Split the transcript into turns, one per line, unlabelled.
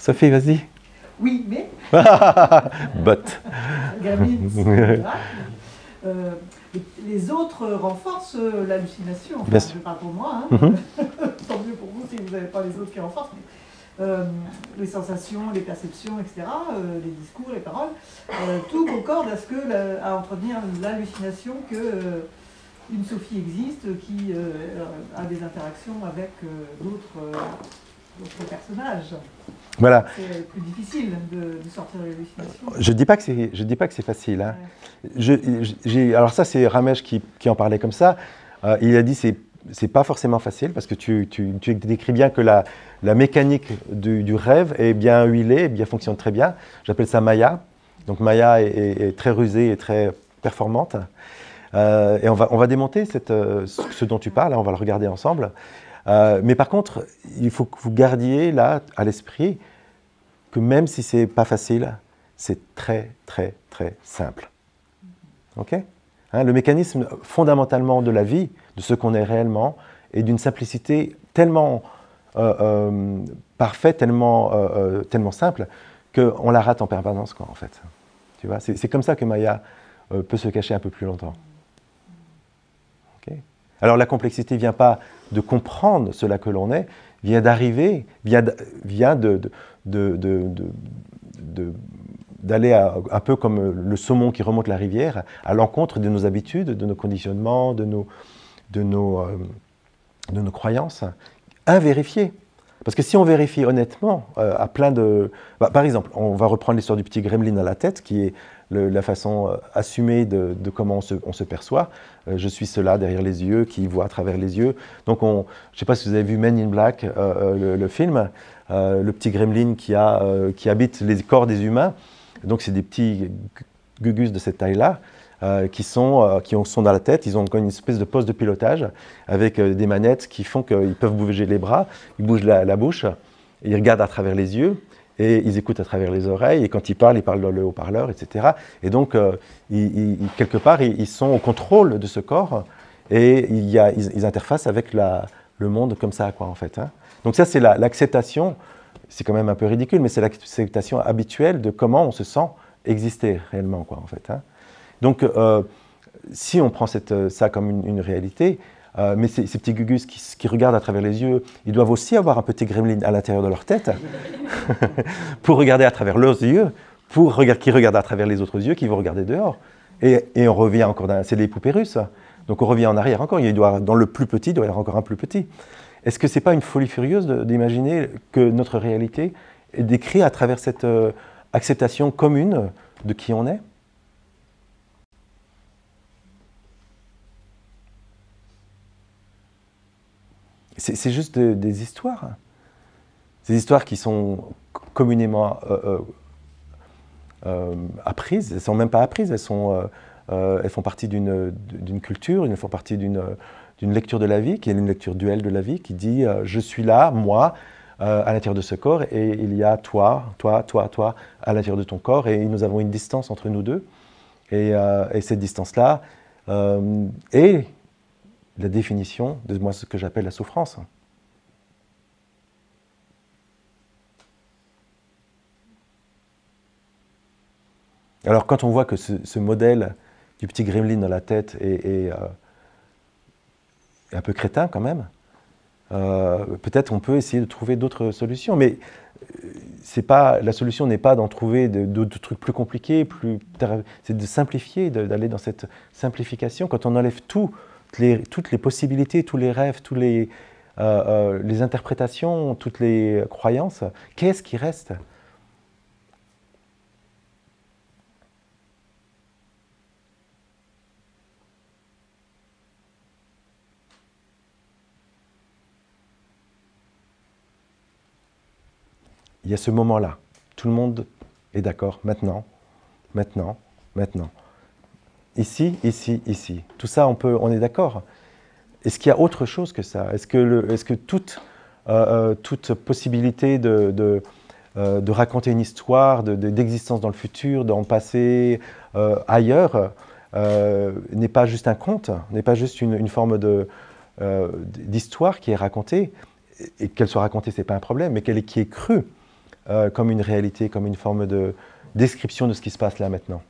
Sophie, vas-y.
Oui, mais...
But.
Gremlins, voilà. Les autres renforcent l'hallucination. Enfin, je parle pour moi, hein. Tant mieux pour vous si vous n'avez pas les autres qui renforcent. Mais, les sensations, les perceptions, etc., les discours, les paroles, tout concorde à entretenir l'hallucination que une Sophie existe qui a des interactions avec d'autres personnages.
Voilà.
C'est plus difficile de sortir de l'hallucination.
Je dis pas que c'est facile. Hein. Ouais. Alors ça, c'est Ramesh qui en parlait comme ça. Il a dit c'est pas forcément facile parce que tu décris bien que la mécanique du rêve est bien huilée, fonctionne très bien. J'appelle ça Maya. Donc Maya est très rusée et très performante. Et on va démonter ce dont tu parles, on va le regarder ensemble. Mais par contre, il faut que vous gardiez là à l'esprit que même si c'est pas facile, c'est très, très, très simple. OK ? Hein, le mécanisme fondamentalement de la vie, de ce qu'on est réellement, est d'une simplicité tellement parfaite, tellement simple, qu'on la rate en permanence, quoi, en fait. Tu vois, c'est comme ça que Maya peut se cacher un peu plus longtemps. Okay ? Alors la complexité ne vient pas de comprendre cela que l'on est, vient d'arriver, vient d'aller un peu comme le saumon qui remonte la rivière, à l'encontre de nos habitudes, de nos conditionnements, de nos croyances, invérifiées. Parce que si on vérifie honnêtement, à plein de... par exemple, on va reprendre l'histoire du petit gremlin à la tête, qui est la façon assumée de comment on se perçoit. Je suis cela derrière les yeux, qui voit à travers les yeux. Donc, je ne sais pas si vous avez vu Men in Black, le film, le petit gremlin qui habite les corps des humains. Donc, c'est des petits gugus de cette taille-là, qui sont dans la tête. Ils ont une espèce de poste de pilotage avec des manettes qui font qu'ils peuvent bouger les bras, ils bougent la bouche, ils regardent à travers les yeux et ils écoutent à travers les oreilles. Et quand ils parlent dans le haut-parleur, etc. Et donc, quelque part, ils sont au contrôle de ce corps et ils interfacent avec le monde comme ça, quoi, en fait. Hein. Donc ça, c'est l'acceptation. C'est quand même un peu ridicule, mais c'est l'acceptation habituelle de comment on se sent exister réellement, quoi, en fait. Hein. Donc, si on prend ça comme une réalité, mais ces petits gugus qui regardent à travers les yeux, ils doivent aussi avoir un petit gremlin à l'intérieur de leur tête pour regarder à travers leurs yeux, qui regardent à travers les autres yeux, qui vont regarder dehors. Et on revient encore c'est des poupées russes. Donc, on revient en arrière encore. Dans le plus petit, il doit y avoir encore un plus petit. Est-ce que ce n'est pas une folie furieuse d'imaginer que notre réalité est décrite à travers cette acceptation commune de qui on est ? C'est juste des histoires. Des histoires qui sont communément apprises. Elles ne sont même pas apprises, elles font partie d'une culture, elles font partie d'une lecture de la vie, qui est une lecture duelle de la vie, qui dit je suis là, moi, à l'intérieur de ce corps, et il y a toi, à l'intérieur de ton corps, et nous avons une distance entre nous deux. Et cette distance-là est la définition de moi, ce que j'appelle la souffrance. Alors quand on voit que ce modèle du petit gremlin dans la tête est un peu crétin quand même, peut-être on peut essayer de trouver d'autres solutions, mais la solution n'est pas d'en trouver d'autres trucs plus compliqués, c'est de simplifier, d'aller dans cette simplification. Quand on enlève toutes les possibilités, tous les rêves, toutes les interprétations, toutes les croyances, qu'est-ce qui reste ? Il y a ce moment-là. Tout le monde est d'accord. Maintenant. Ici. Tout ça, on est d'accord. Est-ce qu'il y a autre chose que ça ? Est-ce que toute possibilité de raconter une histoire, d'existence dans le futur, dans le passé, ailleurs, n'est pas juste un conte, n'est pas juste une forme d'histoire qui est racontée, et qu'elle soit racontée, ce n'est pas un problème, mais qui est crue. comme une réalité, comme une forme de description de ce qui se passe là maintenant.